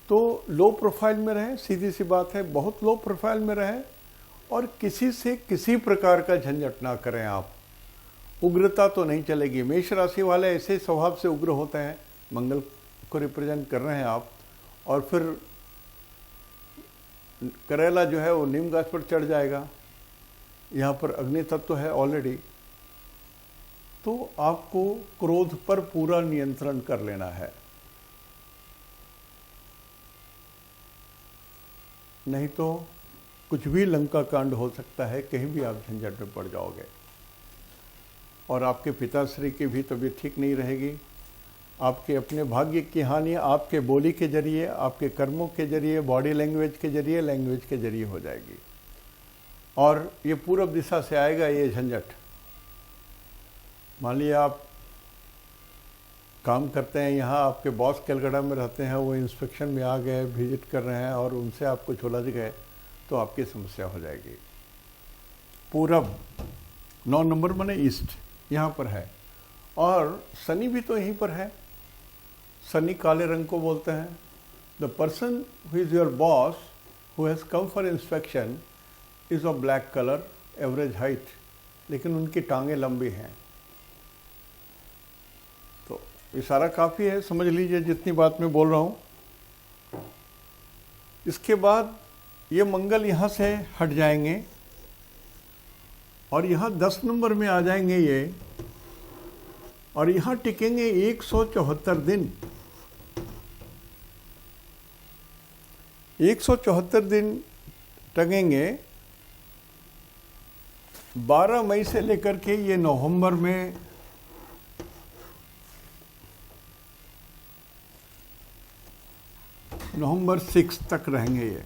तो लो प्रोफाइल में रहें, सीधी सी बात है, बहुत लो प्रोफाइल में रहें। और किसी से किसी प्रकार का झंझट ना करें। आप उग्रता तो नहीं चलेगी। मेष राशि वाले ऐसे स्वभाव से उग्र होते हैं, मंगल को रिप्रेजेंट कर रहे हैं आप। और फिर करेला जो है वो नीम गाछ पर चढ़ जाएगा। यहाँ पर अग्नि तत्व है ऑलरेडी। तो आपको क्रोध पर पूरा नियंत्रण कर लेना है, नहीं तो कुछ भी लंका कांड हो सकता है, कहीं भी आप झंझट में पड़ जाओगे। और आपके पिताश्री की भी तबीयत ठीक नहीं रहेगी। आपके अपने भाग्य की हानि आपके बोली के जरिए, आपके कर्मों के जरिए, बॉडी लैंग्वेज के जरिए, लैंग्वेज के जरिए हो जाएगी। और ये पूर्व दिशा से आएगा ये झंझट। मान लीजिए आप काम करते हैं, यहाँ आपके बॉस कलकत्ता में रहते हैं, वो इंस्पेक्शन में आ गए, विजिट कर रहे हैं और उनसे आप कुछ उलझ गए तो आपकी समस्या हो जाएगी। पूरब 9 नंबर माने ईस्ट यहाँ पर है। और शनि भी तो यहीं पर है। शनि काले रंग को बोलते हैं। The person who is your boss who has come for inspection is of black colour, average height, लेकिन उनकी टांगें लंबी हैं। तो इशारा काफ़ी है, समझ लीजिए जितनी बात मैं बोल रहा हूँ। इसके बाद ये मंगल यहाँ से हट जाएंगे और यहाँ 10 नंबर में आ जाएंगे ये, और यहाँ टिकेंगे 174 दिन। 174 दिन टंगेंगे। 12 मई से लेकर के ये नवंबर में नवंबर 6 तक रहेंगे ये।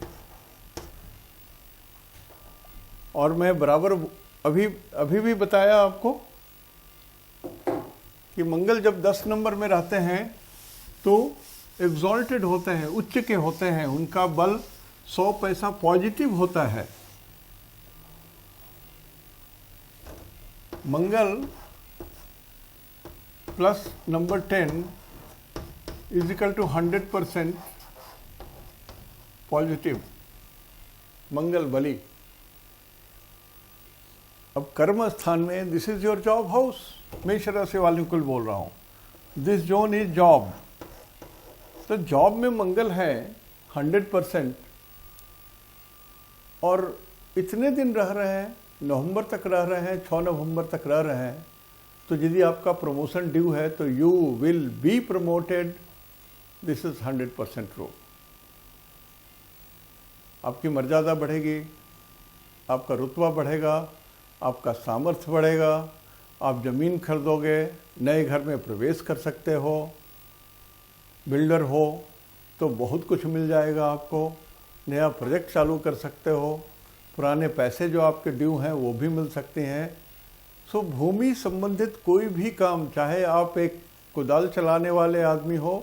और मैं बराबर अभी भी बताया आपको कि मंगल जब 10 नंबर में रहते हैं तो एग्जॉल्टेड होते हैं, उच्च के होते हैं, उनका बल 100 पैसा पॉजिटिव होता है। Mangal plus number 10 is equal to 100% positive, Mangal बली। अब कर्म स्थान में this is your job house, मेष राशि वालों को बोल रहा हूं, दिस जोन इज जॉब। तो जॉब में मंगल है 100% और इतने दिन रह रहे हैं, नवंबर तक रह रहे हैं, 6 नवंबर तक रह रहे हैं। तो यदि आपका प्रमोशन ड्यू है तो you will be promoted, this is 100% true. आपकी मर्यादा बढ़ेगी, आपका रुतबा बढ़ेगा, आपका सामर्थ्य बढ़ेगा, आप जमीन खरीदोगे, नए घर में प्रवेश कर सकते हो, बिल्डर हो तो बहुत कुछ मिल जाएगा आपको, नया प्रोजेक्ट चालू कर सकते हो, पुराने पैसे जो आपके ड्यू हैं वो भी मिल सकते हैं। सो भूमि संबंधित कोई भी काम, चाहे आप एक कुदाल चलाने वाले आदमी हो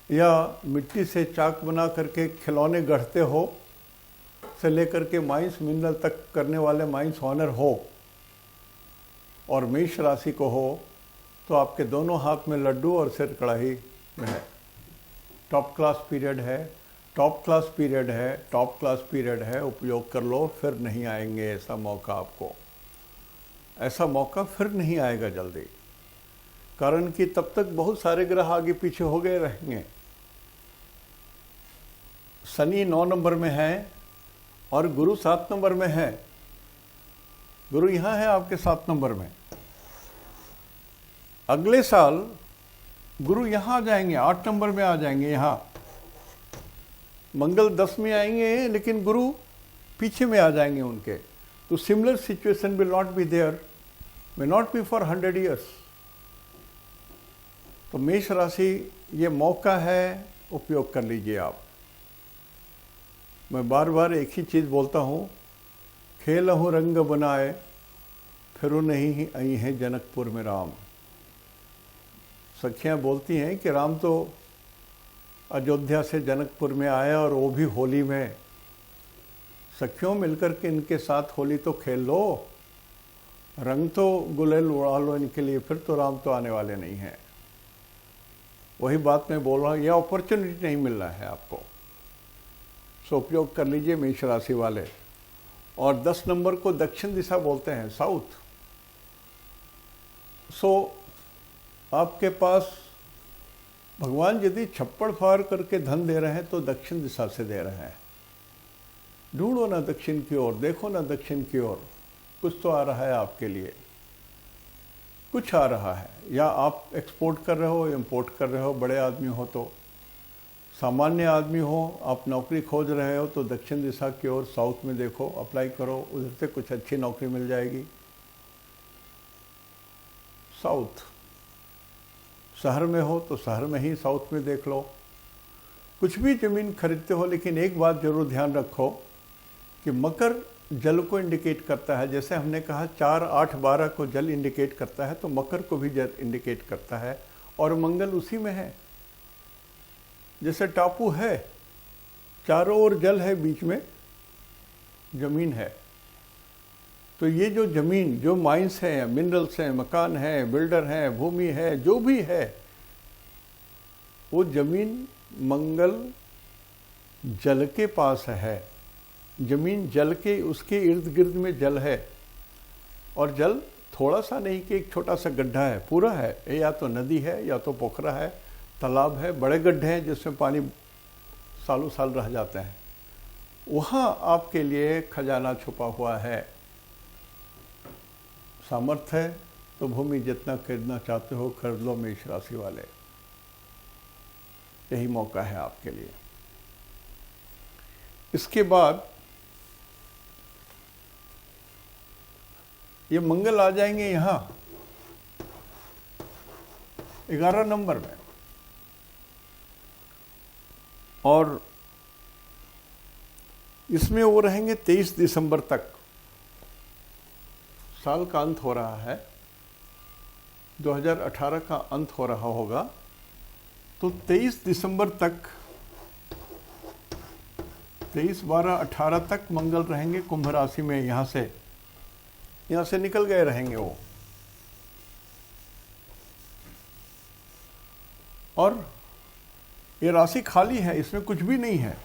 या मिट्टी से चाक बना करके खिलौने गढ़ते हो से लेकर के माइंस मिनरल तक करने वाले माइंस ऑनर हो और मेष राशि को हो, तो आपके दोनों हाथ में लड्डू और सिर कढ़ाई में है। टॉप क्लास पीरियड है, टॉप क्लास पीरियड है, टॉप क्लास पीरियड है, उपयोग कर लो, फिर नहीं आएंगे ऐसा मौका आपको, ऐसा मौका फिर नहीं आएगा जल्दी। कारण कि तब तक बहुत सारे ग्रह आगे पीछे हो गए रहेंगे। शनि 9 नंबर में है और गुरु 7 नंबर में है। गुरु यहां है आपके 7 नंबर में। अगले साल गुरु यहां आ जाएंगे, 8 नंबर में आ जाएंगे यहां। मंगल 10 में आएंगे लेकिन गुरु पीछे में आ जाएंगे उनके। तो similar situation will not be there, may not be for 100 years. तो मेष राशि ये मौका है, उपयोग कर लीजिए आप। मैं बार बार एक ही चीज बोलता हूं, खेलहु रंग बनाए फिरू नहीं आई है जनकपुर में राम। सखियां बोलती हैं कि राम तो अयोध्या से जनकपुर में आया और वो भी होली में। सखियों मिलकर के इनके साथ होली तो खेल लो, रंग तो गुलाल उड़ा लो इनके लिए, फिर तो राम तो आने वाले नहीं हैं। वही बात मैं बोल रहा हूँ, यह अपॉर्चुनिटी नहीं मिल रहा है आपको, सो उपयोग कर लीजिए मेष राशि वाले। और 10 नंबर को दक्षिण दिशा बोलते हैं, साउथ। सो आपके पास भगवान यदि छप्पड़ फाड़ करके धन दे रहे हैं तो दक्षिण दिशा से दे रहे हैं। ढूंढो ना दक्षिण की ओर, देखो ना दक्षिण की ओर, कुछ तो आ रहा है आपके लिए, कुछ आ रहा है। या आप एक्सपोर्ट कर रहे हो, इंपोर्ट कर रहे हो, बड़े आदमी हो तो, सामान्य आदमी हो, आप नौकरी खोज रहे हो तो दक्षिण दिशा की ओर साउथ में देखो, अप्लाई करो, उधर से कुछ अच्छी नौकरी मिल जाएगी। साउथ, शहर में हो तो शहर में ही साउथ में देख लो। कुछ भी जमीन खरीदते हो, लेकिन एक बात जरूर ध्यान रखो कि मकर जल को इंडिकेट करता है। जैसे हमने कहा 4, 8, 12 को जल इंडिकेट करता है, तो मकर को भी जल इंडिकेट करता है और मंगल उसी में है। जैसे टापू है, चारों ओर जल है, बीच में जमीन है। तो ये जो जमीन, जो माइंस हैं, मिनरल्स हैं, मकान है, बिल्डर हैं, भूमि है, जो भी है, वो जमीन मंगल जल के पास है। जमीन जल के, उसके इर्द गिर्द में जल है। और जल थोड़ा सा नहीं कि एक छोटा सा गड्ढा है, पूरा है। या तो नदी है, या तो पोखरा है, तालाब है, बड़े गड्ढे हैं जिसमें पानी सालों साल रह जाते हैं। वहाँ आपके लिए खजाना छुपा हुआ है। सामर्थ्य है तो भूमि जितना खरीदना चाहते हो खरीद लो मेष राशि वाले, यही मौका है आपके लिए। इसके बाद ये मंगल आ जाएंगे यहां 11 नंबर में, और इसमें वो रहेंगे 23 दिसंबर तक। साल का अंत हो रहा है, 2018 का अंत हो रहा होगा, तो 23 दिसंबर तक, 23, 12, 18 तक मंगल रहेंगे कुंभ राशि में। यहां से निकल गए रहेंगे वो। और ये राशि खाली है, इसमें कुछ भी नहीं है।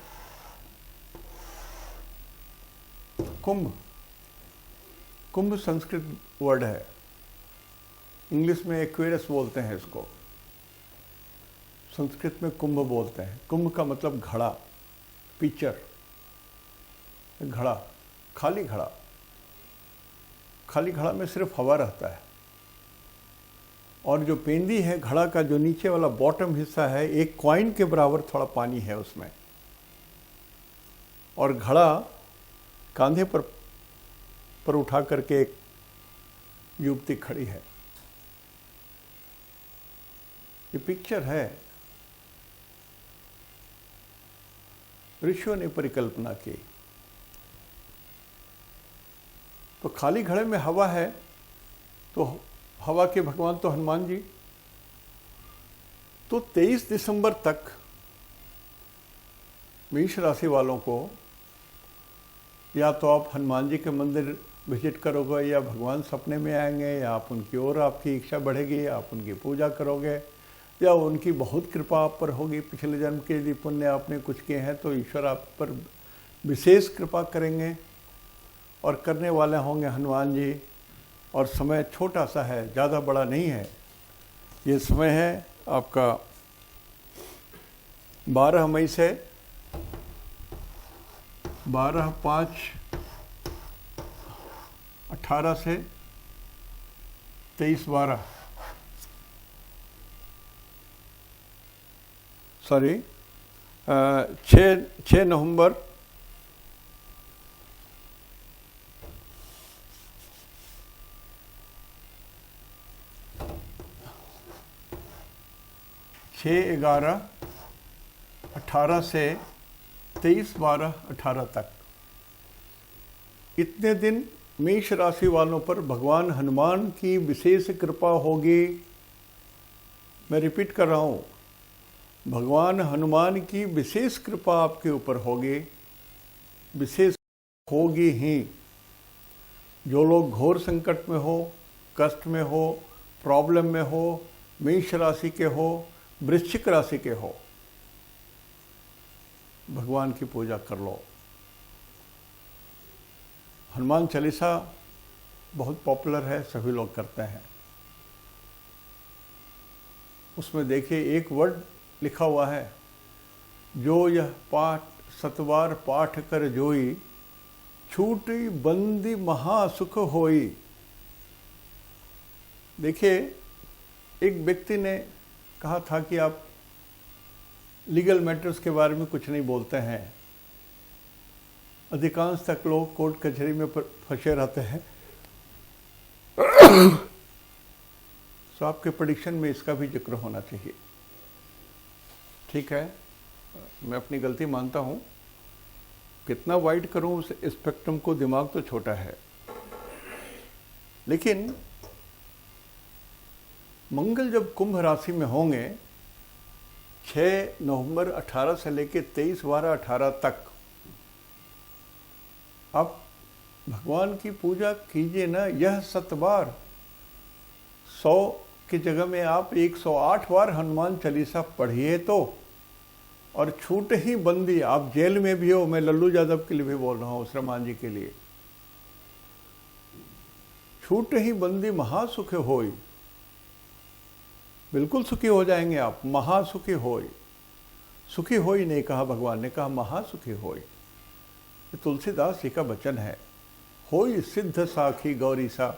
कुंभ संस्कृत वर्ड है, इंग्लिश में एक्वेरियस बोलते हैं इसको, संस्कृत में कुंभ बोलते हैं। कुंभ का मतलब घड़ा, पिक्चर, घड़ा, खाली घड़ा। खाली घड़ा में सिर्फ हवा रहता है, और जो पेंदी है घड़ा का, जो नीचे वाला बॉटम हिस्सा है, एक कॉइन के बराबर थोड़ा पानी है उसमें, और घड़ा कांधे पर उठा करके एक युवती खड़ी है। ये पिक्चर है, ऋषियों ने परिकल्पना की। तो खाली घड़े में हवा है, तो हवा के भगवान तो हनुमान जी। तो 23 दिसंबर तक मेष राशि वालों को या तो आप हनुमान जी के मंदिर विजिट करोगे, या भगवान सपने में आएंगे, या आप उनकी ओर आपकी इच्छा बढ़ेगी, आप उनकी पूजा करोगे, या उनकी बहुत कृपा आप पर होगी। पिछले जन्म के यदि पुण्य आपने कुछ किए हैं तो ईश्वर आप पर विशेष कृपा करेंगे, और करने वाले होंगे हनुमान जी। और समय छोटा सा है, ज़्यादा बड़ा नहीं है। ये समय है आपका 12 मई से 12/5/18 से 23/12, सॉरी 6 नवंबर 6/11/18 से 23/12/18 तक। इतने दिन मेष राशि वालों पर भगवान हनुमान की विशेष कृपा होगी। मैं रिपीट कर रहा हूं, भगवान हनुमान की विशेष कृपा आपके ऊपर होगी, विशेष होगी ही। जो लोग घोर संकट में हो, कष्ट में हो, प्रॉब्लम में हो, मेष राशि के हो, वृश्चिक राशि के हो, भगवान की पूजा कर लो। हनुमान चालीसा बहुत पॉपुलर है, सभी लोग करते हैं। उसमें देखिए एक वर्ड लिखा हुआ है, जो यह पाठ सतवार पाठ कर जोई, छूटी बंदी महासुख होई। देखिए, एक व्यक्ति ने कहा था कि आप लीगल मैटर्स के बारे में कुछ नहीं बोलते हैं, अधिकांश तक लोग कोर्ट कचहरी में फंसे रहते हैं। तो आपके प्रेडिक्शन में इसका भी जिक्र होना चाहिए। ठीक है, मैं अपनी गलती मानता हूं, कितना वाइड करूं उस स्पेक्ट्रम को, दिमाग तो छोटा है। लेकिन मंगल जब कुंभ राशि में होंगे 6 नवंबर 18 से लेकर 23/12/18 तक, आप भगवान की पूजा कीजिए ना। यह 7 बार, 100 की जगह में आप 108 बार हनुमान चालीसा पढ़िए तो। और छूट ही बंदी, आप जेल में भी हो, मैं लल्लू यादव के लिए भी बोल रहा हूं, श्रीमान जी के लिए, छूट ही बंदी महासुख होई। बिल्कुल सुखी हो जाएंगे आप, महासुखी होई। सुखी होई नहीं कहा भगवान ने, कहा महासुखी होई। ये तुलसीदास जी का वचन है। होई सिद्ध साखी गौरी सा।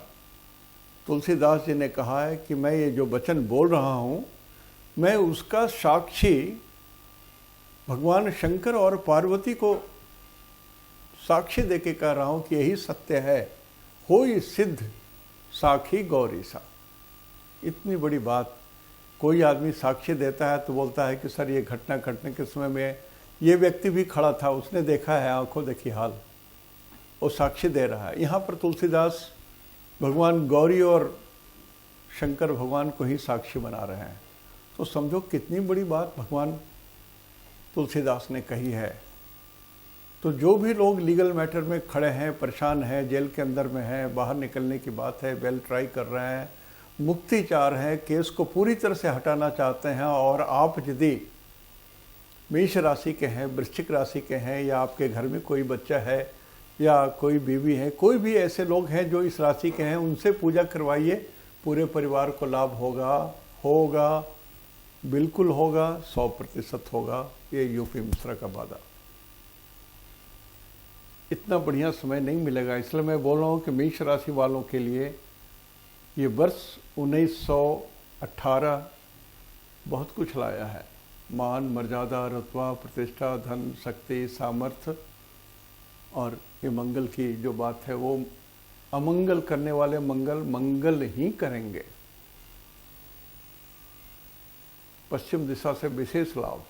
तुलसीदास जी ने कहा है कि मैं ये जो वचन बोल रहा हूं, मैं उसका साक्षी भगवान शंकर और पार्वती को साक्षी देके कह रहा हूं कि यही सत्य है। होई सिद्ध साखी गौरी सा। इतनी बड़ी बात, कोई आदमी साक्ष्य देता है तो बोलता है कि सर ये घटना घटने के समय में ये व्यक्ति भी खड़ा था, उसने देखा है, आंखों देखी हाल, वो साक्षी दे रहा है। यहाँ पर तुलसीदास भगवान गौरी और शंकर भगवान को ही साक्षी बना रहे हैं। तो समझो कितनी बड़ी बात भगवान तुलसीदास ने कही है। तो जो भी लोग लीगल मैटर में खड़े हैं, परेशान हैं, जेल के अंदर में हैं, बाहर निकलने की बात है, बेल ट्राई कर रहे हैं, मुक्ति चाह रहे हैं, केस को पूरी तरह से हटाना चाहते हैं, और आप यदि मेष राशि के हैं, वृश्चिक राशि के हैं, या आपके घर में कोई बच्चा है या कोई बीवी है, कोई भी ऐसे लोग हैं जो इस राशि के हैं, उनसे पूजा करवाइए, पूरे परिवार को लाभ होगा, बिल्कुल होगा, 100% होगा। ये यूपी मिश्रा का वादा। इतना बढ़िया समय नहीं मिलेगा, इसलिए मैं बोल रहा हूँ कि मेष राशि वालों के लिए ये वर्ष 1918 बहुत कुछ लाया है। मान, मर्यादा, रुतबा, प्रतिष्ठा, धन, शक्ति, सामर्थ्य, और ये मंगल की जो बात है, वो अमंगल करने वाले मंगल ही करेंगे। पश्चिम दिशा से विशेष लाभ,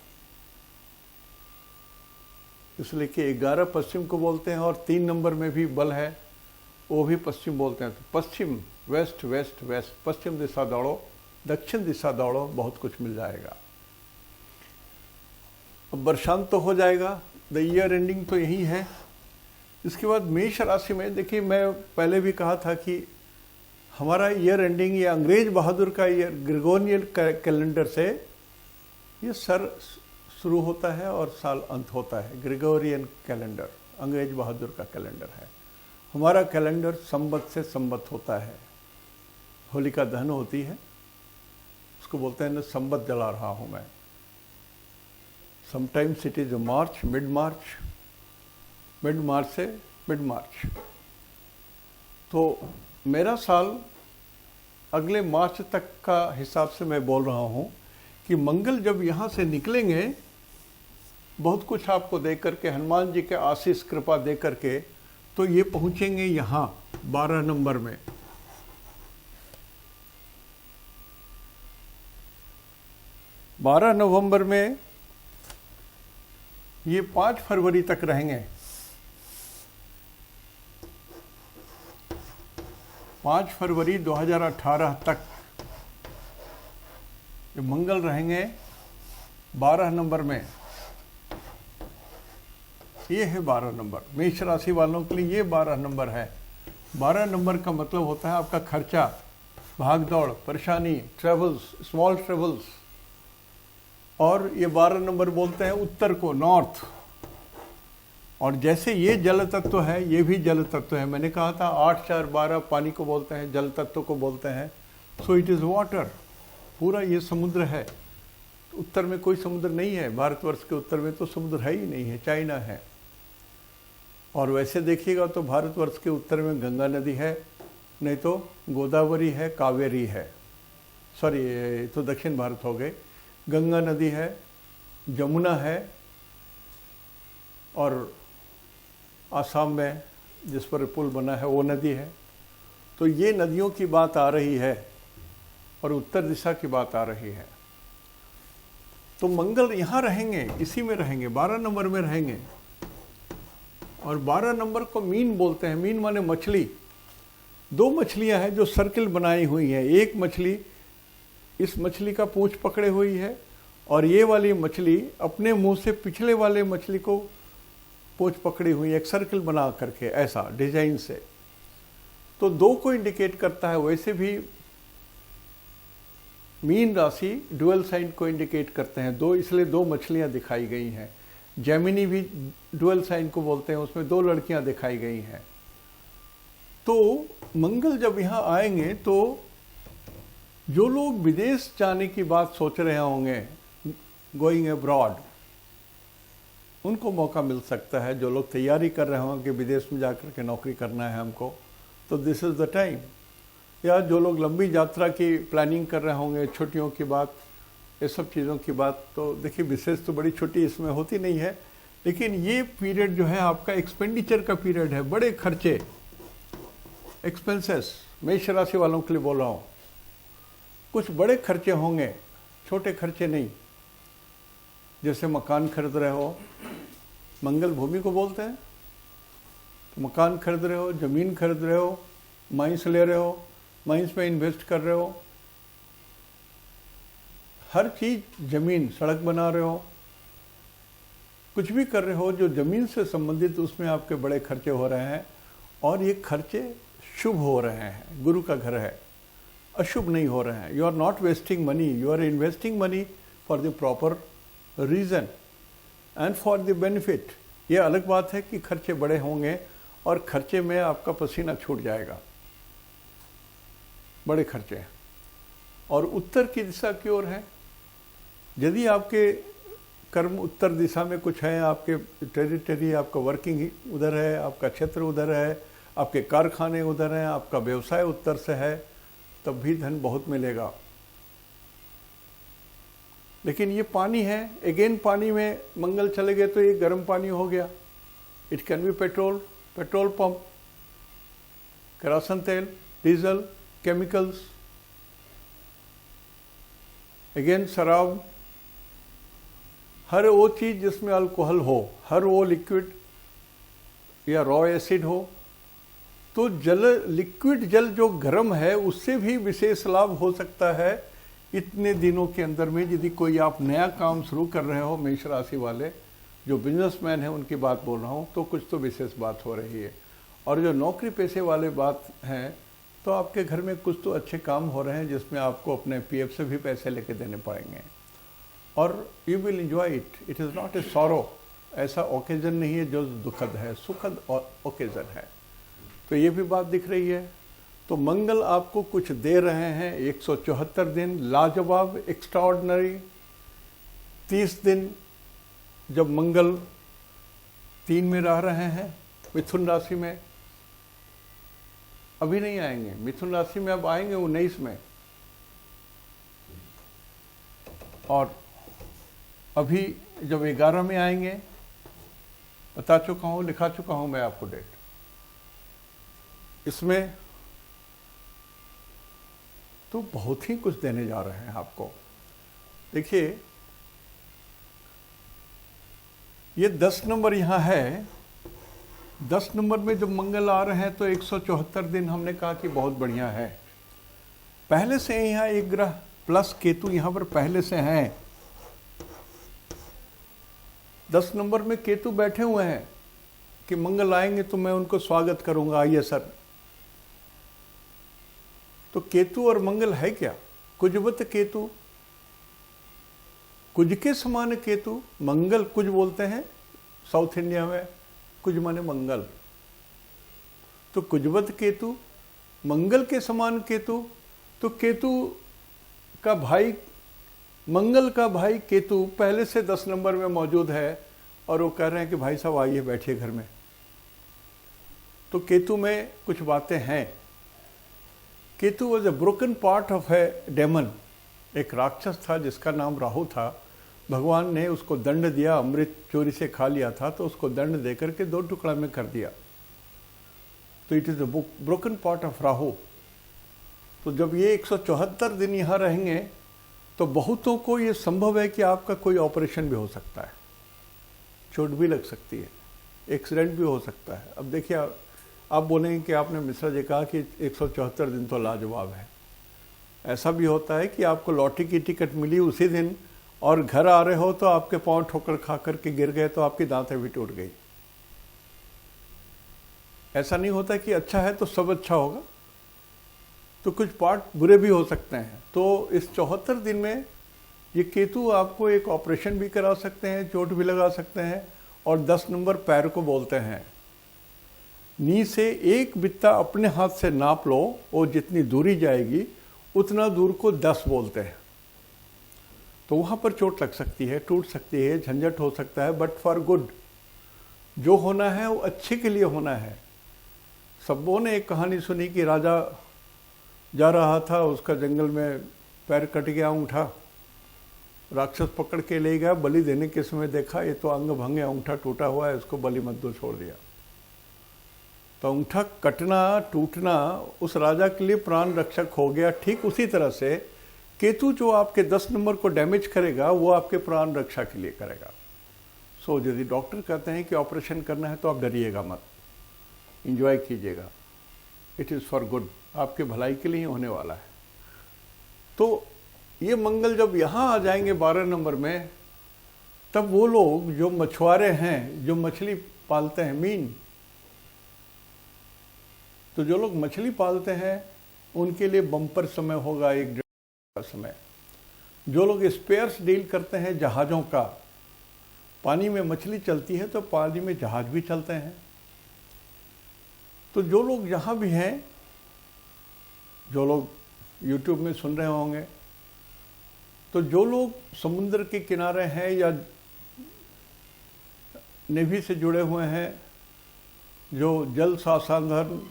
इसलिए कि 11 पश्चिम को बोलते हैं, और 3 नंबर में भी बल है, वो भी पश्चिम बोलते हैं। तो पश्चिम, वेस्ट वेस्ट वेस्ट, पश्चिम दिशा दौड़ो, दक्षिण दिशा दौड़ो, बहुत कुछ मिल जाएगा। अब वर्षांत तो हो जाएगा, द ईयर एंडिंग तो यही है। इसके बाद मेष राशि में देखिए, मैं पहले भी कहा था कि हमारा ईयर एंडिंग या अंग्रेज बहादुर का ईयर ग्रेगोरियन कैलेंडर से ये शुरू होता है और साल अंत होता है। ग्रेगोरियन कैलेंडर अंग्रेज बहादुर का कैलेंडर है। हमारा कैलेंडर संवत से संवत होता है। होलिका दहन होती है, उसको बोलते हैं ना, संवत जला रहा हूँ मैं। Sometimes it is March, mid मार्च से मिड मार्च। तो मेरा साल अगले मार्च तक का हिसाब से मैं बोल रहा हूँ कि मंगल जब यहाँ से निकलेंगे, बहुत कुछ आपको दे करके, हनुमान जी के आशीष कृपा दे करके, तो ये पहुँचेंगे यहाँ 12 नंबर में। नवंबर में ये 5 फरवरी तक रहेंगे। 5 फरवरी 2018 तक ये मंगल रहेंगे 12 नंबर में। ये है 12 नंबर। मेष राशि वालों के लिए ये 12 नंबर है। 12 नंबर का मतलब होता है आपका खर्चा, भाग दौड़, परेशानी, ट्रेवल्स, स्मॉल ट्रेवल्स। और ये 12 नंबर बोलते हैं उत्तर को, नॉर्थ। और जैसे ये जल तत्व है, ये भी जल तत्व है। मैंने कहा था 8, 4, 12 पानी को बोलते हैं, जल तत्व को बोलते हैं। So it is water. पूरा ये समुद्र है। तो उत्तर में कोई समुद्र नहीं है। भारतवर्ष के उत्तर में तो समुद्र है ही नहीं है, चाइना है। और वैसे देखिएगा तो भारतवर्ष के उत्तर में गंगा नदी है, नहीं तो गोदावरी है, कावेरी है। सॉरी, तो दक्षिण भारत हो गए। गंगा नदी है, जमुना है, और आसाम में जिस पर पुल बना है वो नदी है। तो ये नदियों की बात आ रही है और उत्तर दिशा की बात आ रही है। तो मंगल यहाँ रहेंगे, इसी में रहेंगे, 12 नंबर में रहेंगे। और 12 नंबर को मीन बोलते हैं। मीन माने मछली। 2 मछलियाँ हैं जो सर्किल बनाई हुई हैं। एक मछली इस मछली का पूंछ पकड़े हुई है, और ये वाली मछली अपने मुंह से पिछले वाले मछली को पूंछ पकड़ी हुई है, एक सर्किल बना करके, ऐसा डिजाइन से। तो 2 को इंडिकेट करता है। वैसे भी मीन राशि डुअल साइन को इंडिकेट करते हैं 2, इसलिए 2 मछलियां दिखाई गई हैं। जेमिनी भी डुअल साइन को बोलते हैं, उसमें 2 लड़कियां दिखाई गई हैं। तो मंगल जब यहाँ आएंगे तो जो लोग विदेश जाने की बात सोच रहे होंगे, गोइंग अब्रॉड, उनको मौका मिल सकता है। जो लोग तैयारी कर रहे होंगे कि विदेश में जाकर के नौकरी करना है हमको, तो दिस इज़ द टाइम। या जो लोग लंबी यात्रा की प्लानिंग कर रहे होंगे, छुट्टियों की बात, ये सब चीज़ों की बात, तो देखिए विशेष तो बड़ी छुट्टी इसमें होती नहीं है, लेकिन ये पीरियड जो है आपका एक्सपेंडिचर का पीरियड है। बड़े खर्चे, एक्सपेंसेस, मेष राशि वालों के लिए बोल रहा हूँ। कुछ बड़े खर्चे होंगे, छोटे खर्चे नहीं। जैसे मकान खरीद रहे हो, मंगल भूमि को बोलते हैं। तो मकान खरीद रहे हो, ज़मीन खरीद रहे हो, माइंस ले रहे हो, माइंस में इन्वेस्ट कर रहे हो, हर चीज़, ज़मीन, सड़क बना रहे हो, कुछ भी कर रहे हो जो ज़मीन से संबंधित, उसमें आपके बड़े खर्चे हो रहे हैं। और ये खर्चे शुभ हो रहे हैं, गुरु का घर है, अशुभ नहीं हो रहे हैं। You are not wasting money, you are investing money for the proper reason and for the benefit. ये अलग बात है कि खर्चे बड़े होंगे और खर्चे में आपका पसीना छूट जाएगा, बड़े खर्चे हैं। और उत्तर की दिशा की ओर है। यदि आपके कर्म उत्तर दिशा में कुछ है, आपके टेरिटरी, आपका वर्किंग उधर है, आपका क्षेत्र उधर है, आपके कारखाने उधर हैं, आपका व्यवसाय उत्तर से है, तब भी धन बहुत मिलेगा। लेकिन ये पानी है, अगेन पानी में मंगल चले गए तो ये गर्म पानी हो गया। It can be petrol, petrol pump, kerosene तेल, डीजल, केमिकल्स, अगेन शराब, हर वो चीज़ जिसमें अल्कोहल हो, हर वो लिक्विड या रॉ एसिड हो। तो जल, लिक्विड जल जो गर्म है, उससे भी विशेष लाभ हो सकता है इतने दिनों के अंदर में। यदि कोई आप नया काम शुरू कर रहे हो, मेष राशि वाले जो बिजनेसमैन हैं उनकी बात बोल रहा हूँ, तो कुछ तो विशेष बात हो रही है। और जो नौकरी पेशे वाले बात हैं, तो आपके घर में कुछ तो अच्छे काम हो रहे हैं जिसमें आपको अपने पीएफ से भी पैसे लेके देने पड़ेंगे और you will enjoy it. It is not a sorrow, ऐसा ओकेजन नहीं है जो दुखद है, सुखद ओकेजन है। तो ये भी बात दिख रही है। तो मंगल आपको कुछ दे रहे हैं। 174 दिन लाजवाब, एक्स्ट्राऑर्डिनरी। 30 दिन जब मंगल 3 में रह रहे हैं मिथुन राशि में, अभी नहीं आएंगे मिथुन राशि में, अब आएंगे 19 में। और अभी जब 11 में आएंगे, बता चुका हूँ, लिखा चुका हूँ मैं आपको डेट। इसमें तो बहुत ही कुछ देने जा रहे हैं आपको। देखिए, ये 10 नंबर यहाँ है। 10 नंबर में जब मंगल आ रहे हैं तो 174 दिन हमने कहा कि बहुत बढ़िया है। पहले से यहाँ एक ग्रह प्लस केतु यहाँ पर पहले से हैं। 10 नंबर में केतु बैठे हुए हैं कि मंगल आएंगे तो मैं उनको स्वागत करूंगा, आइए सर। तो केतु और मंगल है क्या? कुजवत केतु, कुज के समान केतु। मंगल कुज बोलते हैं साउथ इंडिया में, कुज माने मंगल। तो कुजवत केतु, मंगल के समान केतु। तो केतु का भाई, मंगल का भाई केतु पहले से 10 नंबर में मौजूद है और वो कह रहे हैं कि भाई साहब आइए बैठिए घर में। तो केतु में कुछ बातें हैं। Ketu was a broken part of a demon. एक राक्षस था जिसका नाम राहु था। भगवान ने उसको दंड दिया, अमृत चोरी से खा लिया था तो उसको दंड देकर के 2 टुकड़ा में कर दिया। तो it is a broken part of Rahu. तो जब ये 174 दिन यहाँ रहेंगे तो बहुतों को ये संभव है कि आपका कोई ऑपरेशन भी हो सकता है, चोट भी लग सकती है, एक्सीडेंट भी हो सकता है। अब देखिए, आप बोलेंगे कि आपने मिश्रा जी कहा कि 174 दिन तो लाजवाब है। ऐसा भी होता है कि आपको लॉटरी की टिकट मिली उसी दिन और घर आ रहे हो तो आपके पांव ठोकर खा करके गिर गए तो आपकी दांतें भी टूट गई। ऐसा नहीं होता कि अच्छा है तो सब अच्छा होगा, तो कुछ पार्ट बुरे भी हो सकते हैं। तो इस 74 दिन में ये केतु आपको एक ऑपरेशन भी करा सकते हैं, चोट भी लगा सकते हैं। और 10 नंबर पैर को बोलते हैं। नी से एक बित्ता अपने हाथ से नाप लो, और जितनी दूरी जाएगी उतना दूर को 10 बोलते हैं। तो वहाँ पर चोट लग सकती है, टूट सकती है, झंझट हो सकता है, बट फॉर गुड। जो होना है वो अच्छे के लिए होना है। सबों ने एक कहानी सुनी कि राजा जा रहा था, उसका जंगल में पैर कट गया, अंगूठा राक्षस पकड़ के ले गया। बलि देने के समय देखा ये तो अंग भंगे, अंगूठा टूटा हुआ है, इसको बलि मत दो, छोड़ दिया। तो अंगूठा कटना, टूटना उस राजा के लिए प्राण रक्षक हो गया। ठीक उसी तरह से केतु जो आपके 10 नंबर को डैमेज करेगा वो आपके प्राण रक्षा के लिए करेगा। सो यदि डॉक्टर कहते हैं कि ऑपरेशन करना है तो आप डरिएगा मत, इंजॉय कीजिएगा, इट इज़ फॉर गुड, आपके भलाई के लिए ही होने वाला है। तो ये मंगल जब यहाँ आ जाएंगे 12 नंबर में, तब वो लोग जो मछुआरे हैं, जो मछली पालते हैं, मीन, तो जो लोग मछली पालते हैं उनके लिए बम्पर समय होगा, एक डेढ़ समय। जो लोग स्पेयर्स डील करते हैं जहाज़ों का, पानी में मछली चलती है तो पानी में जहाज भी चलते हैं। तो जो लोग जहाँ भी हैं, जो लोग यूट्यूब में सुन रहे होंगे, तो जो लोग समुद्र के किनारे हैं या नेवी से जुड़े हुए हैं, जो जल संसाधन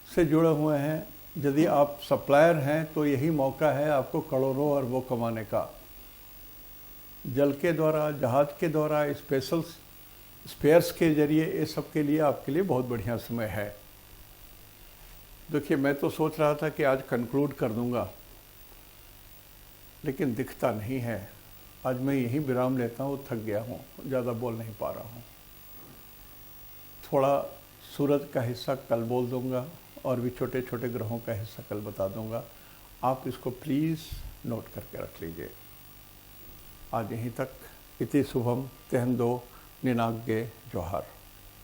से जुड़े हुए हैं, यदि आप सप्लायर हैं तो यही मौका है आपको करोड़ों अरबों कमाने का। जल के द्वारा, जहाज के द्वारा, स्पेशल स्पेयर्स के जरिए, ये सब के लिए आपके लिए बहुत बढ़िया समय है। देखिए, मैं तो सोच रहा था कि आज कंक्लूड कर दूंगा, लेकिन दिखता नहीं है। आज मैं यहीं विराम लेता हूँ, थक गया हूँ, ज़्यादा बोल नहीं पा रहा हूँ। थोड़ा सूरज का हिस्सा कल बोल दूंगा और भी छोटे छोटे ग्रहों का हिस्सा कल बता दूंगा। आप इसको प्लीज़ नोट करके रख लीजिए। आज यहीं तक। इति शुभम तेहंदो निनाग्गे जोहार।